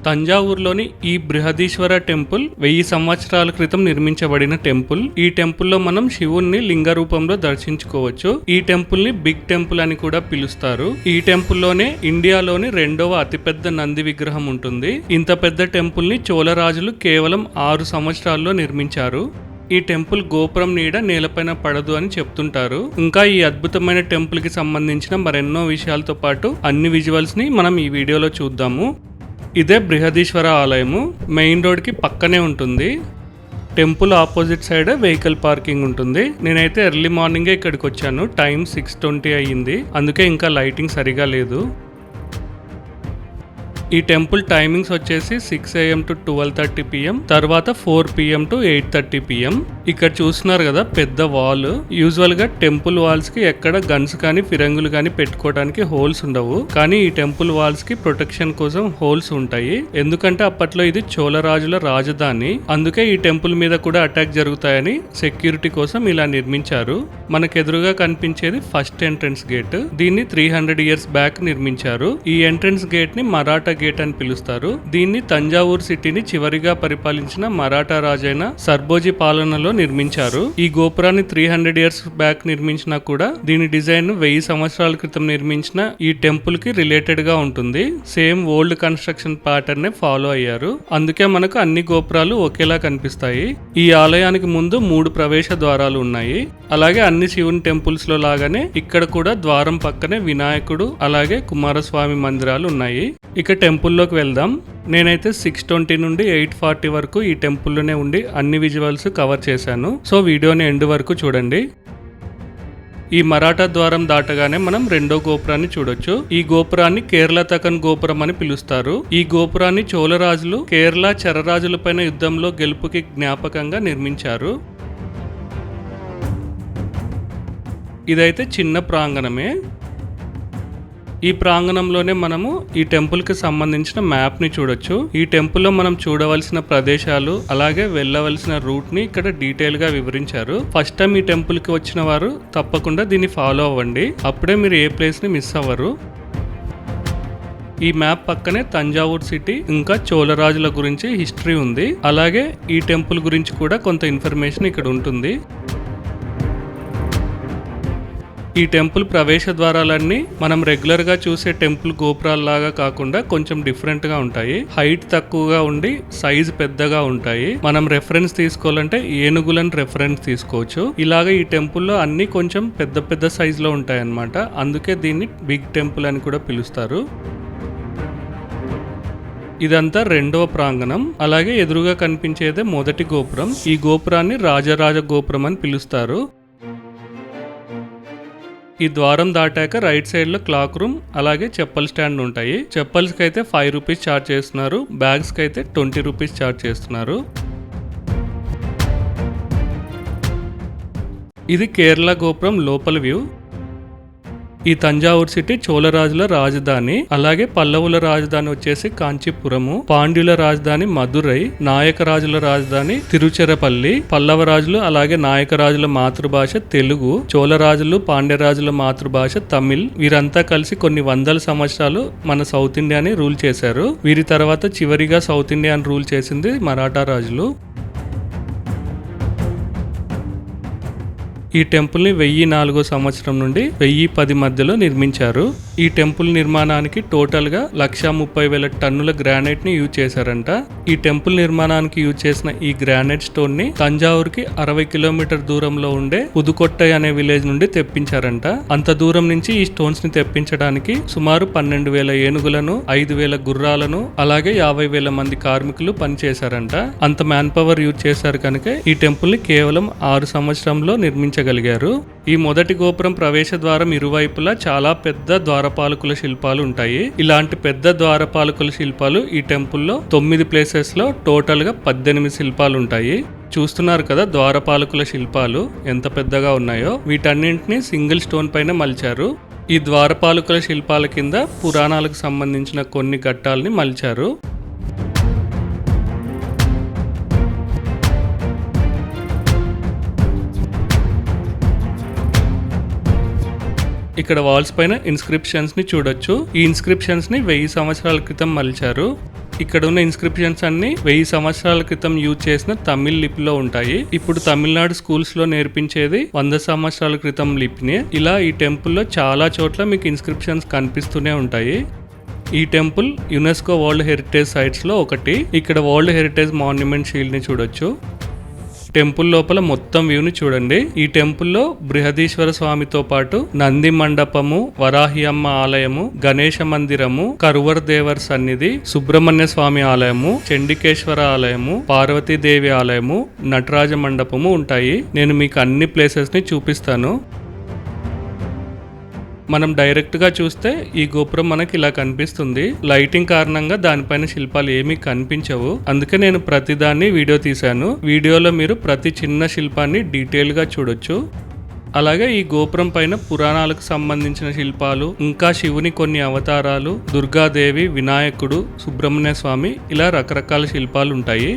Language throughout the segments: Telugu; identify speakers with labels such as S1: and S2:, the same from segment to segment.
S1: తంజావూరులోని ఈ బృహదీశ్వర టెంపుల్ 1000 సంవత్సరాల క్రితం నిర్మించబడిన టెంపుల్. ఈ టెంపుల్ లో మనం శివుణ్ణి లింగ రూపంలో దర్శించుకోవచ్చు. ఈ టెంపుల్ ని బిగ్ టెంపుల్ అని కూడా పిలుస్తారు. ఈ టెంపుల్ లోనే ఇండియాలోని 2వ అతిపెద్ద నంది విగ్రహం ఉంటుంది. ఇంత పెద్ద టెంపుల్ ని చోళరాజులు కేవలం 6 సంవత్సరాల్లో నిర్మించారు. ఈ టెంపుల్ గోపురం నీడ నేలపైన పడదు అని చెప్తుంటారు. ఇంకా ఈ అద్భుతమైన టెంపుల్ కి సంబంధించిన మరెన్నో విషయాలతో పాటు అన్ని విజువల్స్ ని మనం ఈ వీడియోలో చూద్దాము. ఇదే బృహదీశ్వర ఆలయము. మెయిన్ రోడ్ కి పక్కనే ఉంటుంది. Temple opposite side vehicle parking ఉంటుంది. నేనైతే ఎర్లీ మార్నింగే ఇక్కడికి వచ్చాను. టైం 6:20 అయ్యింది. అందుకే ఇంకా లైటింగ్ సరిగా లేదు. ఈ టెంపుల్ టైమింగ్స్ వచ్చేసి 6 AM to 12:30 PM, తర్వాత 4 PM to 8:30 PM. ఇక్కడ చూస్తున్నారు కదా పెద్ద వాల్. యూజువల్ గా టెంపుల్ వాల్స్ కి ఎక్కడ గన్స్ కానీ ఫిరంగులు కానీ పెట్టుకోవడానికి హోల్స్ ఉండవు. కానీ ఈ టెంపుల్ వాల్స్ కి ప్రొటెక్షన్ కోసం హోల్స్ ఉంటాయి. ఎందుకంటే అప్పట్లో ఇది చోళరాజుల రాజధాని. అందుకే ఈ టెంపుల్ మీద కూడా అటాక్ జరుగుతాయని సెక్యూరిటీ కోసం ఇలా నిర్మించారు. మనకు ఎదురుగా కనిపించేది ఫస్ట్ ఎంట్రన్స్ గేట్. దీన్ని 300 years బ్యాక్ నిర్మించారు. ఈ ఎంట్రన్స్ గేట్ ని మరాఠా గేట్ అని పిలుస్తారు. దీన్ని తంజావూరు సిటీని చివరిగా పరిపాలించిన మరాఠా రాజైన సర్బోజీ పాలనలో నిర్మించారు. ఈ గోపురాన్ని 300 years బ్యాక్ నిర్మించినా కూడా దీని డిజైన్ 1000 సంవత్సరాల క్రితం నిర్మించిన ఈ టెంపుల్ కి రిలేటెడ్ గా ఉంటుంది. సేమ్ ఓల్డ్ కన్స్ట్రక్షన్ ప్యాటర్న్ నే ఫాలో అయ్యారు. అందుకే మనకు అన్ని గోపురాలు ఒకేలా కనిపిస్తాయి. ఈ ఆలయానికి ముందు 3 ప్రవేశ ద్వారాలు ఉన్నాయి. అలాగే అన్ని శివుని టెంపుల్స్ లో లాగానే ఇక్కడ కూడా ద్వారం పక్కనే వినాయకుడు అలాగే కుమారస్వామి మందిరాలు ఉన్నాయి. ఇక టెంపుల్లోకి వెళ్దాం. నేనైతే 6:20 నుండి 8:40 వరకు ఈ టెంపుల్లోనే ఉండి అన్ని విజువల్స్ కవర్ చేశాను. సో వీడియోని ఎండ్ వరకు చూడండి. ఈ మరాఠా ద్వారం దాటగానే మనం 2వ గోపురాన్ని చూడొచ్చు. ఈ గోపురాన్ని కేరళ తకన్ గోపురం అని పిలుస్తారు. ఈ గోపురాన్ని చోళరాజులు కేరళ చెరరాజులపైన యుద్ధంలో గెలుపుకి జ్ఞాపకంగా నిర్మించారు. ఇదైతే చిన్న ప్రాంగణమే. ఈ ప్రాంగణంలోనే మనము ఈ టెంపుల్ కి సంబంధించిన మ్యాప్ ని చూడొచ్చు. ఈ టెంపుల్ లో మనం చూడవలసిన ప్రదేశాలు అలాగే వెళ్ళవలసిన రూట్ ని ఇక్కడ డీటెయిల్ గా వివరించారు. ఫస్ట్ టైం ఈ టెంపుల్ కి వచ్చిన వారు తప్పకుండా దీన్ని ఫాలో అవ్వండి. అప్పుడే మీరు ఏ ప్లేస్ ని మిస్ అవ్వరు. ఈ మ్యాప్ పక్కనే తంజావూరు సిటీ ఇంకా చోళరాజుల గురించి హిస్టరీ ఉంది. అలాగే ఈ టెంపుల్ గురించి కూడా కొంత ఇన్ఫర్మేషన్ ఇక్కడ ఉంటుంది. ఈ టెంపుల్ ప్రవేశ ద్వారాలన్నీ మనం రెగ్యులర్ గా చూసే టెంపుల్ గోపురాల్లాగా కాకుండా కొంచెం డిఫరెంట్ గా ఉంటాయి. హైట్ తక్కువగా ఉండి సైజ్ పెద్దగా ఉంటాయి. మనం రెఫరెన్స్ తీసుకోవాలంటే ఏనుగులను రెఫరెన్స్ తీసుకోవచ్చు. ఇలాగ ఈ టెంపుల్లో అన్ని కొంచెం పెద్ద పెద్ద సైజ్ లో ఉంటాయి అన్నమాట. అందుకే దీన్ని బిగ్ టెంపుల్ అని కూడా పిలుస్తారు. ఇదంతా 2వ ప్రాంగణం. అలాగే ఎదురుగా కనిపించేదే మొదటి గోపురం. ఈ గోపురాన్ని రాజరాజ గోపురం అని పిలుస్తారు. ఈ ద్వారం దాటాక రైట్ సైడ్ లో క్లాక్ రూమ్ అలాగే చెప్పల్ స్టాండ్ ఉంటాయి. చెప్పల్స్ కి అయితే 5 రూపీస్ ఛార్జ్ చేస్తున్నారు. బ్యాగ్స్ కి అయితే 20 రూపీస్ ఛార్జ్ చేస్తున్నారు. ఇది కేరళ గోపురం లోపల వ్యూ. ఈ తంజావూరు సిటీ చోళరాజుల రాజధాని. అలాగే పల్లవుల రాజధాని వచ్చేసి కాంచీపురము, పాండ్యుల రాజధాని మదురై, నాయక రాజుల రాజధాని తిరుచిరపల్లి. పల్లవ రాజులు అలాగే నాయక రాజుల మాతృభాష తెలుగు, చోళరాజులు పాండ్యరాజుల మాతృభాష తమిళ్. వీరంతా కలిసి కొన్ని వందల సంవత్సరాలు మన సౌత్ ఇండియాని రూల్ చేశారు. వీరి తర్వాత చివరిగా సౌత్ ఇండియాని రూల్ చేసింది మరాఠా రాజులు. ఈ టెంపుల్ ని 1004వ సంవత్సరం నుండి 1010 మధ్యలో నిర్మించారు. ఈ టెంపుల్ నిర్మాణానికి టోటల్ గా 130,000 టన్నుల గ్రానైట్ ని యూజ్ చేశారంట. ఈ టెంపుల్ నిర్మాణానికి యూజ్ చేసిన ఈ గ్రానైట్ స్టోన్ ని తంజావూరుకి 60 కిలోమీటర్ దూరంలో ఉండే పుదుకొట్టై అనే విలేజ్ నుండి తెప్పించారంట. అంత దూరం నుంచి ఈ స్టోన్స్ ని తెప్పించడానికి సుమారు 12,000 ఏనుగులను, 5,000 గుర్రాలను అలాగే 50,000 మంది కార్మికులు పనిచేశారంట. అంత మ్యాన్ పవర్ యూజ్ చేశారు కనుక ఈ టెంపుల్ ని కేవలం 6 సంవత్సరంలో నిర్మించగలిగారు. ఈ మొదటి గోపురం ప్రవేశ ద్వారం ఇరువైపులా చాలా పెద్ద ద్వారపాలకుల శిల్పాలు ఉంటాయి. ఇలాంటి పెద్ద ద్వారపాలకుల శిల్పాలు ఈ టెంపుల్లో 9 ప్లేసెస్ లో టోటల్ గా 18 శిల్పాలు ఉంటాయి. చూస్తున్నారు కదా ద్వారపాలకుల శిల్పాలు ఎంత పెద్దగా ఉన్నాయో. వీటన్నింటినీ సింగిల్ స్టోన్ పైన మలిచారు. ఈ ద్వారపాలకుల శిల్పాల కింద పురాణాలకు సంబంధించిన కొన్ని ఘట్టాలని మలిచారు. ఇక్కడ వాల్స్ పైన ఇన్స్క్రిప్షన్స్ ని చూడొచ్చు. ఈ ఇన్స్క్రిప్షన్స్ ని 1000 సంవత్సరాల క్రితం మలిచారు. ఇక్కడ ఉన్న ఇన్స్క్రిప్షన్స్ అన్ని 1000 సంవత్సరాల క్రితం యూజ్ చేసిన తమిళ్ లిపిలో ఉంటాయి. ఇప్పుడు తమిళనాడు స్కూల్స్ లో నేర్పించేది 100 సంవత్సరాల క్రితం లిపిని. ఇలా ఈ టెంపుల్లో చాలా చోట్ల మీకు ఇన్స్క్రిప్షన్స్ కనిపిస్తూనే ఉంటాయి. ఈ temple UNESCO world heritage sites లో ఒకటి. ఇక్కడ వరల్డ్ హెరిటేజ్ మాన్యుమెంట్ షీల్డ్ ని చూడొచ్చు. టెంపుల్ లోపల మొత్తం వ్యూని చూడండి. ఈ టెంపుల్లో బృహదీశ్వర స్వామితో పాటు నంది మండపము, వరాహి అమ్మ ఆలయము, గణేష మందిరము, కరువర్ దేవర్ సన్నిధి, సుబ్రహ్మణ్య స్వామి ఆలయము, చండికేశ్వర ఆలయము, పార్వతీదేవి ఆలయము, నటరాజ మండపము ఉంటాయి. నేను మీకు అన్ని ప్లేసెస్ ని చూపిస్తాను. మనం డైరెక్ట్ గా చూస్తే ఈ గోపురం మనకి ఇలా కనిపిస్తుంది. లైటింగ్ కారణంగా దానిపైన శిల్పాలు ఏమీ కనిపించవు. అందుకే నేను ప్రతిదాన్ని వీడియో తీశాను. వీడియోలో మీరు ప్రతి చిన్న శిల్పాన్ని డీటెయిల్ గా చూడొచ్చు. అలాగే ఈ గోపురం పైన పురాణాలకు సంబంధించిన శిల్పాలు, ఇంకా శివుని కొన్ని అవతారాలు, దుర్గాదేవి, వినాయకుడు, సుబ్రహ్మణ్య స్వామి, ఇలా రకరకాల శిల్పాలు ఉంటాయి.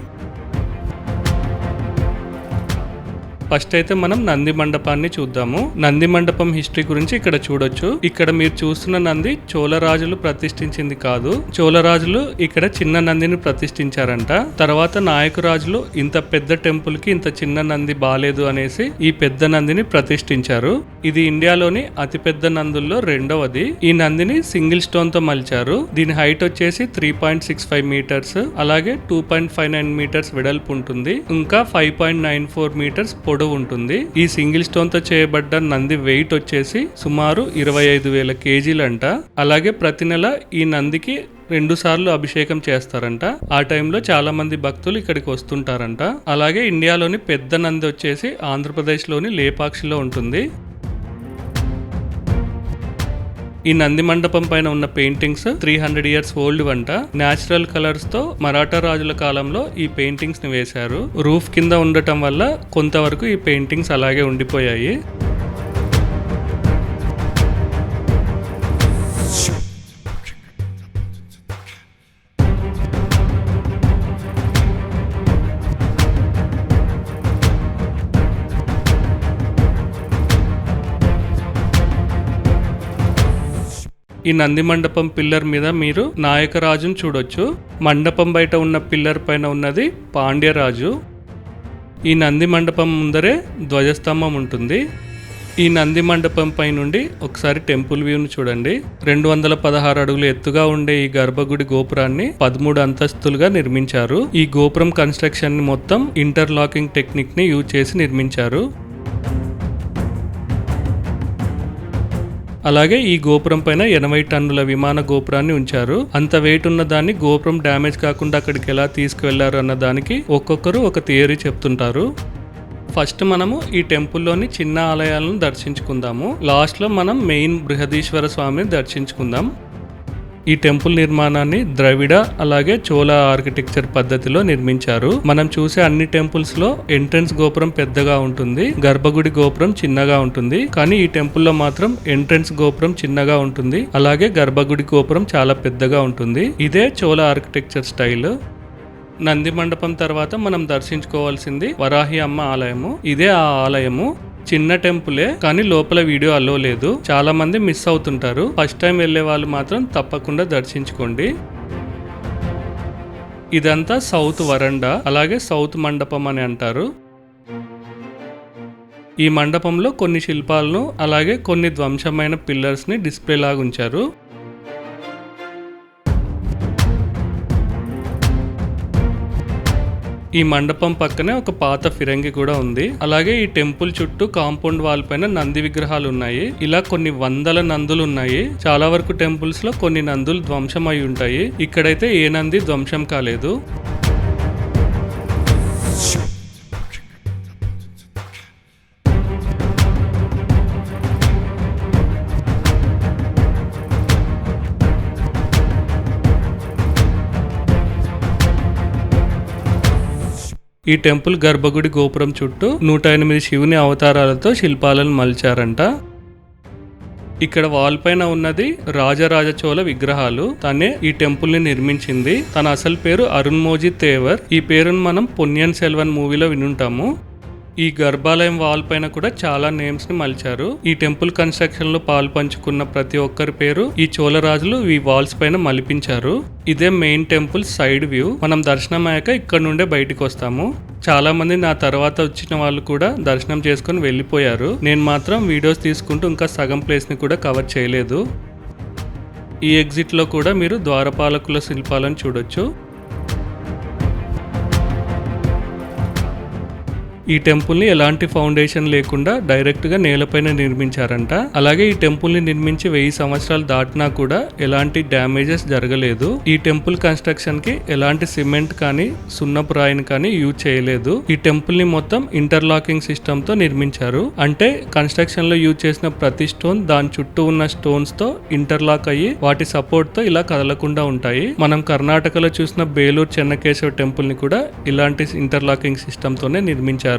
S1: ఫస్ట్ అయితే మనం నంది మండపాన్ని చూద్దాము. నంది మండపం హిస్టరీ గురించి ఇక్కడ చూడొచ్చు. ఇక్కడ మీరు చూస్తున్న నంది చోళరాజులు ప్రతిష్ఠించింది కాదు. చోళరాజులు ఇక్కడ చిన్న నందిని ప్రతిష్ఠించారంట. తర్వాత నాయకురాజులు ఇంత పెద్ద టెంపుల్ కి ఇంత చిన్న నంది బాలేదు అనేసి ఈ పెద్ద నందిని ప్రతిష్ఠించారు. ఇది ఇండియాలోని అతిపెద్ద నందుల్లో రెండవది. ఈ నందిని సింగిల్ స్టోన్ తో మలిచారు. దీని హైట్ వచ్చేసి 3.65 మీటర్స్, అలాగే 2.59 మీటర్స్ వెడల్పు ఉంటుంది. ఇంకా 5.94 మీటర్స్ పొడవు ఉంటుంది. ఈ సింగిల్ స్టోన్ తో చేయబడ్డ నంది వెయిట్ వచ్చేసి సుమారు 25,000 కేజీలంట. అలాగే ప్రతి నెల ఈ నందికి 2 సార్లు అభిషేకం చేస్తారంట. ఆ టైంలో చాలా మంది భక్తులు ఇక్కడికి వస్తుంటారంట. అలాగే ఇండియాలోని పెద్ద నంది వచ్చేసి ఆంధ్రప్రదేశ్ లోని లేపాక్షిలో ఉంటుంది. ఈ నంది మండపం పైన ఉన్న పెయింటింగ్స్ 300 ఇయర్స్ ఓల్డ్ వంట. న్యాచురల్ కలర్స్ తో మరాఠా రాజుల కాలంలో ఈ పెయింటింగ్స్ ని వేశారు. రూఫ్ కింద ఉండటం వల్ల కొంతవరకు ఈ పెయింటింగ్స్ అలాగే ఉండిపోయాయి. ఈ నంది మండపం పిల్లర్ మీద మీరు నాయకరాజును చూడొచ్చు. మండపం బయట ఉన్న పిల్లర్ పైన ఉన్నది పాండ్యరాజు. ఈ నంది మండపం ముందరే ధ్వజస్తంభం ఉంటుంది. ఈ నంది మండపం పై నుండి ఒకసారి టెంపుల్ వ్యూను చూడండి. 216 అడుగులు ఎత్తుగా ఉండే ఈ గర్భగుడి గోపురాన్ని 13 అంతస్తులుగా నిర్మించారు. ఈ గోపురం కన్స్ట్రక్షన్ ని మొత్తం ఇంటర్లాకింగ్ టెక్నిక్ ని యూజ్ చేసి నిర్మించారు. అలాగే ఈ గోపురం పైన 80 టన్నుల విమాన గోపురాన్ని ఉంచారు. అంత వెయిట్ ఉన్న దాన్ని గోపురం డ్యామేజ్ కాకుండా అక్కడికి ఎలా తీసుకువెళ్లారు అన్న దానికి ఒక్కొక్కరు ఒక థియరీ చెప్తుంటారు. ఫస్ట్ మనము ఈ టెంపుల్లోని చిన్న ఆలయాలను దర్శించుకుందాము. లాస్ట్ లో మనం మెయిన్ బృహదీశ్వర స్వామిని దర్శించుకుందాం. ఈ టెంపుల్ నిర్మాణాన్ని ద్రవిడ అలాగే చోళ ఆర్కిటెక్చర్ పద్ధతిలో నిర్మించారు. మనం చూసే అన్ని టెంపుల్స్ లో ఎంట్రన్స్ గోపురం పెద్దగా ఉంటుంది, గర్భగుడి గోపురం చిన్నగా ఉంటుంది. కానీ ఈ టెంపుల్లో మాత్రం ఎంట్రన్స్ గోపురం చిన్నగా ఉంటుంది, అలాగే గర్భగుడి గోపురం చాలా పెద్దగా ఉంటుంది. ఇదే చోళ ఆర్కిటెక్చర్ స్టైల్. నంది మండపం తర్వాత మనం దర్శించుకోవాల్సింది వరాహి అమ్మ ఆలయము. ఇదే ఆ ఆలయము. చిన్న టెంపులే, కానీ లోపల వీడియో అలో లేదు. చాలా మంది మిస్ అవుతుంటారు. ఫస్ట్ టైం వెళ్లే వాళ్ళు మాత్రం తప్పకుండా దర్శించుకోండి. ఇదంతా సౌత్ వరండా, అలాగే సౌత్ మండపం అని అంటారు. ఈ మండపంలో కొన్ని శిల్పాలను అలాగే కొన్ని ధ్వంసమైన పిల్లర్స్ ని డిస్ప్లే లాగా ఉంచారు. ఈ మండపం పక్కనే ఒక పాత ఫిరంగి కూడా ఉంది. అలాగే ఈ టెంపుల్ చుట్టూ కాంపౌండ్ వాల్ పైన నంది విగ్రహాలు ఉన్నాయి. ఇలా కొన్ని వందల నందులు ఉన్నాయి. చాలా వరకు టెంపుల్స్ లో కొన్ని నందులు ధ్వంసం అయి ఉంటాయి. ఇక్కడైతే ఏ నంది ధ్వంసం కాలేదు. ఈ టెంపుల్ గర్భగుడి గోపురం చుట్టూ 108 శివుని అవతారాలతో శిల్పాలను మలిచారంట. ఇక్కడ వాల్ పైన ఉన్నది రాజరాజ చోళ విగ్రహాలు. తనే ఈ టెంపుల్ ని నిర్మించింది. తన అసలు పేరు అరుణ్మోజీ తేవర్. ఈ పేరును మనం పొన్నియిన్ సెల్వన్ మూవీలో వినుంటాము. ఈ గర్భాలయం వాల్ పైన కూడా చాలా నేమ్స్ ని మలిచారు. ఈ టెంపుల్ కన్స్ట్రక్షన్ లో పాలు పంచుకున్న ప్రతి ఒక్కరి పేరు ఈ చోళరాజులు ఈ వాల్స్ పైన మలిపించారు. ఇదే మెయిన్ టెంపుల్ సైడ్ వ్యూ. మనం దర్శనం అయ్యాక ఇక్కడ నుండే బయటికి వస్తాము. చాలా మంది నా తర్వాత వచ్చిన వాళ్ళు కూడా దర్శనం చేసుకుని వెళ్ళిపోయారు. నేను మాత్రం వీడియోస్ తీసుకుంటూ ఇంకా సగం ప్లేస్ ని కూడా కవర్ చేయలేదు. ఈ ఎగ్జిట్ లో కూడా మీరు ద్వారపాలకుల శిల్పాలను చూడొచ్చు. ఈ టెంపుల్ ని ఎలాంటి ఫౌండేషన్ లేకుండా డైరెక్ట్ గా నేలపైన నిర్మించారంట. అలాగే ఈ టెంపుల్ ని నిర్మించి 1000 సంవత్సరాలు దాటినా కూడా ఎలాంటి డ్యామేజెస్ జరగలేదు. ఈ టెంపుల్ కన్స్ట్రక్షన్ కి ఎలాంటి సిమెంట్ కానీ సున్నపు రాయిని కానీ యూజ్ చేయలేదు. ఈ టెంపుల్ ని మొత్తం ఇంటర్లాకింగ్ సిస్టమ్ తో నిర్మించారు. అంటే కన్స్ట్రక్షన్ లో యూజ్ చేసిన ప్రతి స్టోన్ దాని చుట్టూ ఉన్న స్టోన్స్ తో ఇంటర్లాక్ అయ్యి వాటి సపోర్ట్ తో ఇలా కదలకుండా ఉంటాయి. మనం కర్ణాటకలో చూసిన బేలూరు చెన్నకేశవ టెంపుల్ ని కూడా ఇలాంటి ఇంటర్లాకింగ్ సిస్టమ్ తోనే నిర్మించారు.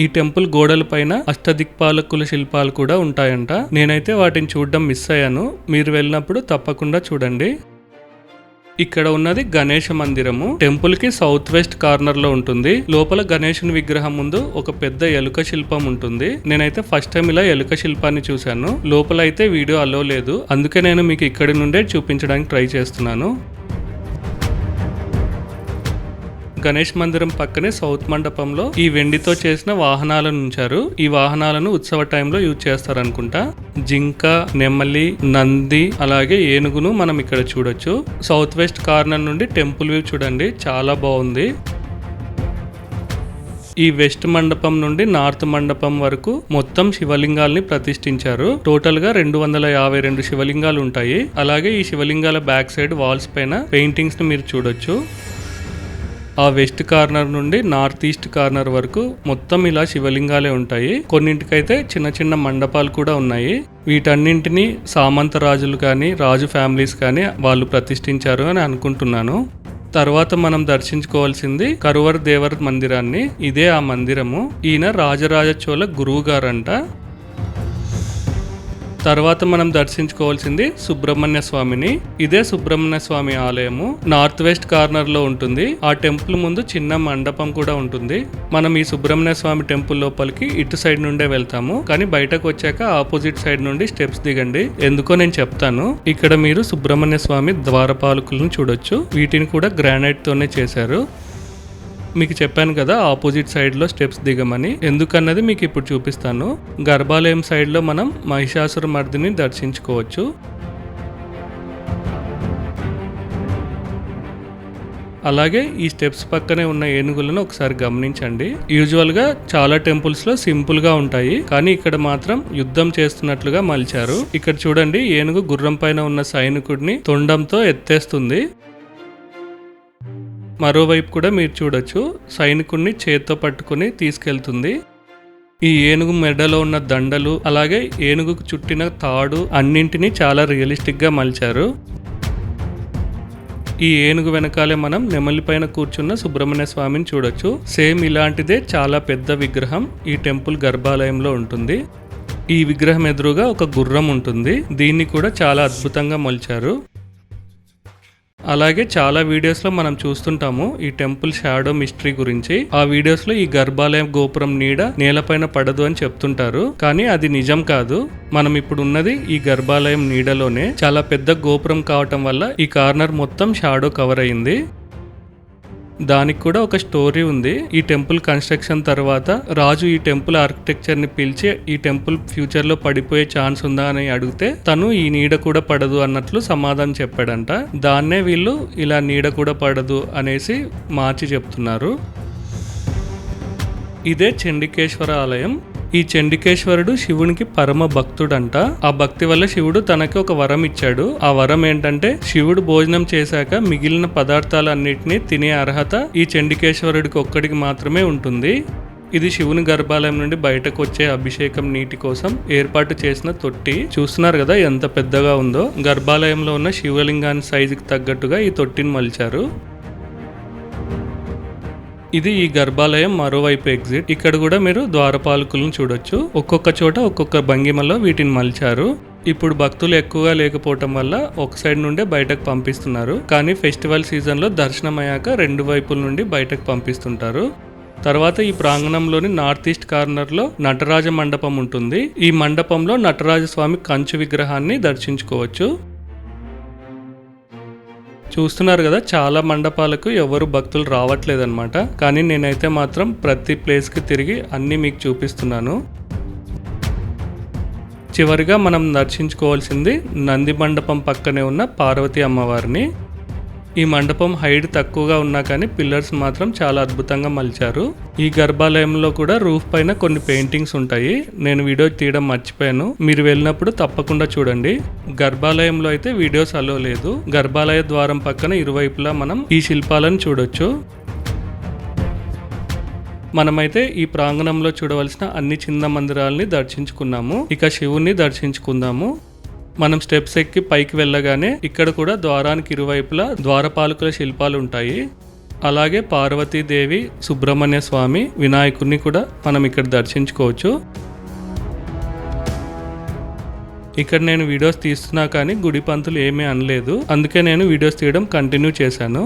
S1: ఈ టెంపుల్ గోడల పైన అష్టదిక్పాలకుల శిల్పాలు కూడా ఉంటాయంట. నేనైతే వాటిని చూడడం మిస్ అయ్యాను. మీరు వెళ్ళినప్పుడు తప్పకుండా చూడండి. ఇక్కడ ఉన్నది గణేష మందిరము. టెంపుల్ కి సౌత్ వెస్ట్ కార్నర్ లో ఉంటుంది. లోపల గణేశుని విగ్రహం ముందు ఒక పెద్ద ఎలుక శిల్పం ఉంటుంది. నేనైతే ఫస్ట్ టైం ఇలా ఎలుక శిల్పాన్ని చూశాను. లోపల అయితే వీడియో అలో లేదు. అందుకే నేను మీకు ఇక్కడి నుండే చూపించడానికి ట్రై చేస్తున్నాను. గణేష్ మందిరం పక్కనే సౌత్ మండపంలో ఈ వెండితో చేసిన వాహనాలను ఉంచారు. ఈ వాహనాలను ఉత్సవ టైంలో యూజ్ చేస్తారనుకుంటా. జింక, నెమలి, నంది అలాగే ఏనుగును మనం ఇక్కడ చూడొచ్చు. సౌత్ వెస్ట్ కార్నర్ నుండి టెంపుల్ వ్యూ చూడండి, చాలా బాగుంది. ఈ వెస్ట్ మండపం నుండి నార్త్ మండపం వరకు మొత్తం శివలింగాల్ని ప్రతిష్ఠించారు. టోటల్ గా 252 శివలింగాలు ఉంటాయి. అలాగే ఈ శివలింగాల బ్యాక్ సైడ్ వాల్స్ పైన పెయింటింగ్స్ ని మీరు చూడొచ్చు. ఆ వెస్ట్ కార్నర్ నుండి నార్త్ ఈస్ట్ కార్నర్ వరకు మొత్తం ఇలా శివలింగాలే ఉంటాయి. కొన్నింటికైతే చిన్న చిన్న మండపాలు కూడా ఉన్నాయి. వీటన్నింటినీ సామంత రాజులు కానీ రాజు ఫ్యామిలీస్ కానీ వాళ్ళు ప్రతిష్ఠించారు అని అనుకుంటున్నాను. తర్వాత మనం దర్శించుకోవాల్సింది కరువర్ దేవర్ మందిరాన్ని. ఇదే ఆ మందిరము. ఈయన రాజరాజ చోళ గురువు గారంట. తర్వాత మనం దర్శించుకోవాల్సింది సుబ్రహ్మణ్య స్వామిని. ఇదే సుబ్రహ్మణ్య స్వామి ఆలయము. నార్త్ వెస్ట్ కార్నర్ లో ఉంటుంది. ఆ టెంపుల్ ముందు చిన్న మండపం కూడా ఉంటుంది. మనం ఈ సుబ్రహ్మణ్య స్వామి టెంపుల్ లోపలికి ఇటు సైడ్ నుండే వెళ్తాము. కానీ బయటకు వచ్చాక ఆపోజిట్ సైడ్ నుండి స్టెప్స్ దిగండి. ఎందుకో నేను చెప్తాను. ఇక్కడ మీరు సుబ్రహ్మణ్య స్వామి ద్వారపాలకులను చూడొచ్చు. వీటిని కూడా గ్రానైట్ తోనే చేశారు. మీకు చెప్పాను కదా ఆపోజిట్ సైడ్ లో స్టెప్స్ దిగమని. ఎందుకన్నది మీకు ఇప్పుడు చూపిస్తాను. గర్భాలయం సైడ్ లో మనం మహిషాసుర మర్దిని దర్శించుకోవచ్చు. అలాగే ఈ స్టెప్స్ పక్కనే ఉన్న ఏనుగులను ఒకసారి గమనించండి. యూజువల్ గా చాలా టెంపుల్స్ లో సింపుల్ గా ఉంటాయి, కానీ ఇక్కడ మాత్రం యుద్ధం చేస్తున్నట్లుగా మలిచారు. ఇక్కడ చూడండి, ఏనుగు గుర్రం పైన ఉన్న సైనికుడిని తొండంతో ఎత్తేస్తుంది. మరోవైపు కూడా మీరు చూడొచ్చు, సైనికుడిని చేత్తో పట్టుకుని తీసుకెళ్తుంది. ఈ ఏనుగు మెడలో ఉన్న దండలు అలాగే ఏనుగుకు చుట్టిన తాడు అన్నింటినీ చాలా రియలిస్టిక్ గా మలిచారు. ఈ ఏనుగు వెనకాలే మనం నెమలి పైన కూర్చున్న సుబ్రహ్మణ్య స్వామిని చూడొచ్చు. సేమ్ ఇలాంటిదే చాలా పెద్ద విగ్రహం ఈ టెంపుల్ గర్భాలయంలో ఉంటుంది. ఈ విగ్రహం ఎదురుగా ఒక గుర్రం ఉంటుంది. దీన్ని కూడా చాలా అద్భుతంగా మలిచారు. అలాగే చాలా వీడియోస్ లో మనం చూస్తుంటాము ఈ టెంపుల్ షాడో మిస్టరీ గురించి. ఆ వీడియోస్ లో ఈ గర్భాలయం గోపురం నీడ నేలపైన పడదు అని చెప్తుంటారు, కానీ అది నిజం కాదు. మనం ఇప్పుడు ఉన్నది ఈ గర్భాలయం నీడలోనే. చాలా పెద్ద గోపురం కావటం వల్ల ఈ కార్నర్ మొత్తం షాడో కవర్ అయింది. దానికి కూడా ఒక స్టోరీ ఉంది. ఈ టెంపుల్ కన్స్ట్రక్షన్ తర్వాత రాజు ఈ టెంపుల్ ఆర్కిటెక్చర్ ని పిలిచి ఈ టెంపుల్ ఫ్యూచర్ లో పడిపోయే ఛాన్స్ ఉందా అని అడిగితే తను ఈ నీడ కూడా పడదు అన్నట్లు సమాధానం చెప్పాడంట. దాన్నే వీళ్ళు ఇలా నీడ కూడా పడదు అనేసి మార్చి చెప్తున్నారు. ఇదే చండికేశ్వర ఆలయం. ఈ చండికేశ్వరుడు శివునికి పరమ భక్తుడంట. ఆ భక్తి వల్ల శివుడు తనకి ఒక వరం ఇచ్చాడు. ఆ వరం ఏంటంటే శివుడు భోజనం చేశాక మిగిలిన పదార్థాలన్నిటినీ తినే అర్హత ఈ చండికేశ్వరుడికి ఒక్కడికి మాత్రమే ఉంటుంది. ఇది శివుని గర్భాలయం నుండి బయటకు వచ్చే అభిషేకం నీటి కోసం ఏర్పాటు చేసిన తొట్టి. చూస్తున్నారు కదా ఎంత పెద్దగా ఉందో. గర్భాలయంలో ఉన్న శివలింగాన్ని సైజుకి తగ్గట్టుగా ఈ తొట్టిని మలిచారు. ఇది ఈ గర్భాలయం మరోవైపు ఎగ్జిట్. ఇక్కడ కూడా మీరు ద్వారపాలకులను చూడొచ్చు. ఒక్కొక్క చోట ఒక్కొక్క భంగిమలో వీటిని మలిచారు. ఇప్పుడు భక్తులు ఎక్కువగా లేకపోవటం వల్ల ఒక సైడ్ నుండే బయటకు పంపిస్తున్నారు. కానీ ఫెస్టివల్ సీజన్లో దర్శనం అయ్యాక 2 వైపుల నుండి బయటకు పంపిస్తుంటారు. తర్వాత ఈ ప్రాంగణంలోని నార్త్ ఈస్ట్ కార్నర్లో నటరాజ మండపం ఉంటుంది. ఈ మండపంలో నటరాజస్వామి కంచు విగ్రహాన్ని దర్శించుకోవచ్చు. చూస్తున్నారు కదా, చాలా మండపాలకు ఎవరు భక్తులు రావట్లేదన్నమాట. కానీ నేనైతే మాత్రం ప్రతి ప్లేస్కి తిరిగి అన్నీ మీకు చూపిస్తున్నాను. చివరిగా మనం దర్శించుకోవాల్సింది నంది మండపం పక్కనే ఉన్న పార్వతీ అమ్మవారిని. ఈ మండపం హైట్ తక్కువగా ఉన్నా కానీ పిల్లర్స్ మాత్రం చాలా అద్భుతంగా మలిచారు. ఈ గర్భాలయంలో కూడా రూఫ్ పైన కొన్ని పెయింటింగ్స్ ఉంటాయి. నేను వీడియో తీయడం మర్చిపోయాను, మీరు వెళ్ళినప్పుడు తప్పకుండా చూడండి. గర్భాలయంలో అయితే వీడియోస్ అలో లేదు. గర్భాలయ ద్వారం పక్కన ఇరువైపులా మనం ఈ శిల్పాలను చూడొచ్చు. మనమైతే ఈ ప్రాంగణంలో చూడవలసిన అన్ని చిన్న మందిరాలని దర్శించుకున్నాము. ఇక శివుణ్ణి దర్శించుకుందాము. మనం స్టెప్స్ ఎక్కి పైకి వెళ్ళగానే ఇక్కడ కూడా ద్వారానికి ఇరువైపులా ద్వారపాలకుల శిల్పాలు ఉంటాయి. అలాగే పార్వతీదేవి, సుబ్రహ్మణ్య స్వామి, వినాయకుడిని కూడా మనం ఇక్కడ దర్శించుకోవచ్చు. ఇక్కడ నేను వీడియోస్ తీస్తున్నా కానీ గుడి పంతులు ఏమీ అనలేదు, అందుకే నేను వీడియోస్ తీయడం కంటిన్యూ చేశాను.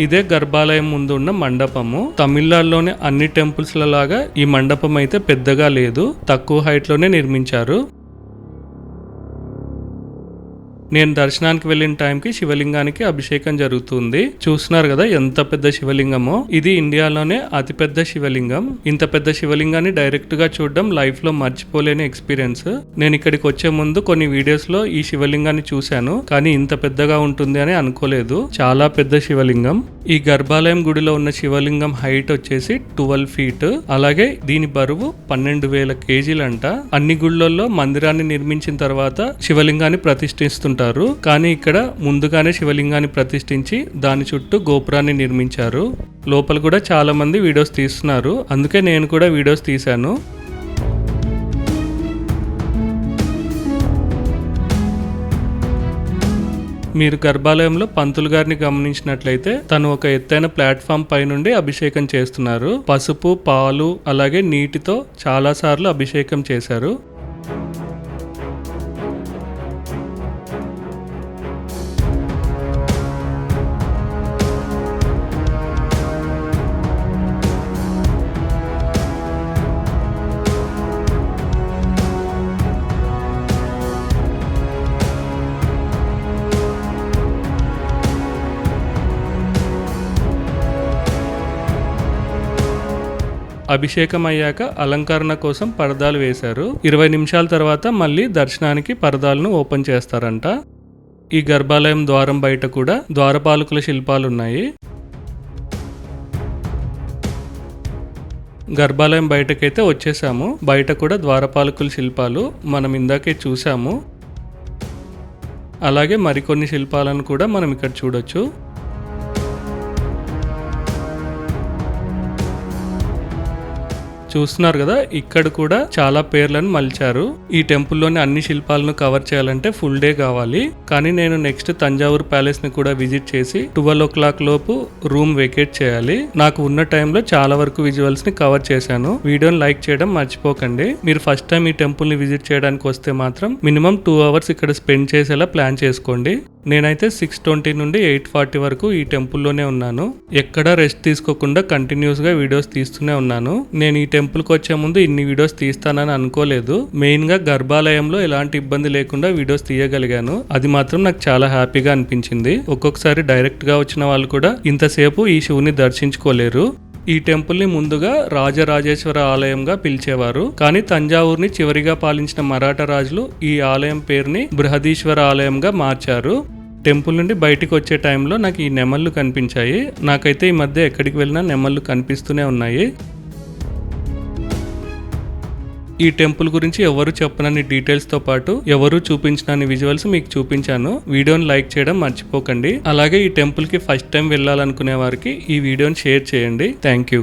S1: ఇదే గర్భాలయం ముందు ఉన్న మండపము. తమిళనాడులోని అన్ని టెంపుల్స్ లాగా ఈ మండపం అయితే పెద్దగా లేదు, తక్కువ హైట్ లోనే నిర్మించారు. నేను దర్శనానికి వెళ్ళిన టైంకి శివలింగానికి అభిషేకం జరుగుతుంది. చూస్తున్నారు కదా ఎంత పెద్ద శివలింగమో. ఇది ఇండియాలోనే అతిపెద్ద శివలింగం. ఇంత పెద్ద శివలింగాన్ని డైరెక్ట్ గా చూడడం లైఫ్ లో మర్చిపోలేని ఎక్స్పీరియన్స్. నేను ఇక్కడికి వచ్చే ముందు కొన్ని వీడియోస్ లో ఈ శివలింగాన్ని చూశాను, కానీ ఇంత పెద్దగా ఉంటుంది అని అనుకోలేదు. చాలా పెద్ద శివలింగం. ఈ గర్భాలయం గుడిలో ఉన్న శివలింగం హైట్ వచ్చేసి 12 feet. అలాగే దీని బరువు 12,000 kgs. అన్ని గుళ్ళల్లో మందిరాన్ని నిర్మించిన తర్వాత శివలింగాన్ని ప్రతిష్ఠిస్తుంటారు, కానీ ఇక్కడ ముందుగానే శివలింగాన్ని ప్రతిష్ఠించి దాని చుట్టూ గోపురాన్ని నిర్మించారు. లోపల కూడా చాలా మంది వీడియోస్ తీస్తున్నారు, అందుకే నేను కూడా వీడియోస్ తీశాను. మీరు గర్భాలయంలో పంతులు గారిని గమనించినట్లయితే తను ఒక ఎత్తైన ప్లాట్ఫామ్ పై నుండి అభిషేకం చేస్తున్నారు. పసుపు, పాలు అలాగే నీటితో చాలా సార్లు అభిషేకం చేశారు. అభిషేకం అయ్యాక అలంకరణ కోసం పరదాలు వేశారు. 20 నిమిషాల తర్వాత మళ్ళీ దర్శనానికి పరదాలను ఓపెన్ చేస్తారంట. ఈ గర్భాలయం ద్వారం బయట కూడా ద్వారపాలకుల శిల్పాలు ఉన్నాయి. గర్భాలయం బయటకైతే వచ్చేసాము. బయట కూడా ద్వారపాలకుల శిల్పాలు మనం ఇందాకే చూసాము. అలాగే మరికొన్ని శిల్పాలను కూడా మనం ఇక్కడ చూడొచ్చు. చూస్తున్నారు కదా, ఇక్కడ కూడా చాలా పేర్లను మలిచారు. ఈ టెంపుల్లోని అన్ని శిల్పాలను కవర్ చేయాలంటే ఫుల్ డే కావాలి. కానీ నేను నెక్స్ట్ తంజావూరు ప్యాలెస్ ని కూడా విజిట్ చేసి 12 o'clock లోపు రూమ్ వెకేట్ చేయాలి. నాకు ఉన్న టైంలో చాలా వరకు విజువల్స్ ని కవర్ చేశాను. వీడియోని లైక్ చేయడం మర్చిపోకండి. మీరు ఫస్ట్ టైం ఈ టెంపుల్ ని విజిట్ చేయడానికి వస్తే మాత్రం మినిమం 2 hours ఇక్కడ స్పెండ్ చేసేలా ప్లాన్ చేసుకోండి. నేనైతే 6:20 నుండి 8:40 వరకు ఈ టెంపుల్లోనే ఉన్నాను. ఎక్కడా రెస్ట్ తీసుకోకుండా కంటిన్యూస్ గా వీడియోస్ తీస్తూనే ఉన్నాను. నేను ఈ టెంపుల్కి వచ్చే ముందు ఇన్ని వీడియోస్ తీస్తానని అనుకోలేదు. మెయిన్ గా గర్భాలయంలో ఎలాంటి ఇబ్బంది లేకుండా వీడియోస్ తీయగలిగాను. అది మాత్రం నాకు చాలా హ్యాపీగా అనిపించింది. ఒక్కొక్కసారి డైరెక్ట్ గా వచ్చిన వాళ్ళు కూడా ఇంతసేపు ఈ శివుని దర్శించుకోలేరు. ఈ టెంపుల్ ని ముందుగా రాజరాజేశ్వర ఆలయంగా పిలిచేవారు. కానీ తంజావూరుని చివరిగా పాలించిన మరాఠా రాజులు ఈ ఆలయం పేరుని బృహదీశ్వర ఆలయంగా మార్చారు. టెంపుల్ నుండి బయటికి వచ్చే టైంలో నాకు ఈ నెమళ్ళు కనిపించాయి. నాకైతే ఈ మధ్య ఎక్కడికి వెళ్ళినా నెమళ్ళు కనిపిస్తూనే ఉన్నాయి. ఈ టెంపుల్ గురించి ఎవరు చెప్పనని డీటెయిల్స్ తో పాటు ఎవరు చూపించనని విజువల్స్ మీకు చూపించాను. వీడియోని లైక్ చేయడం మర్చిపోకండి. అలాగే ఈ టెంపుల్ కి ఫస్ట్ టైం వెళ్ళాలనుకునే వారికి ఈ వీడియోని షేర్ చేయండి. Thank you.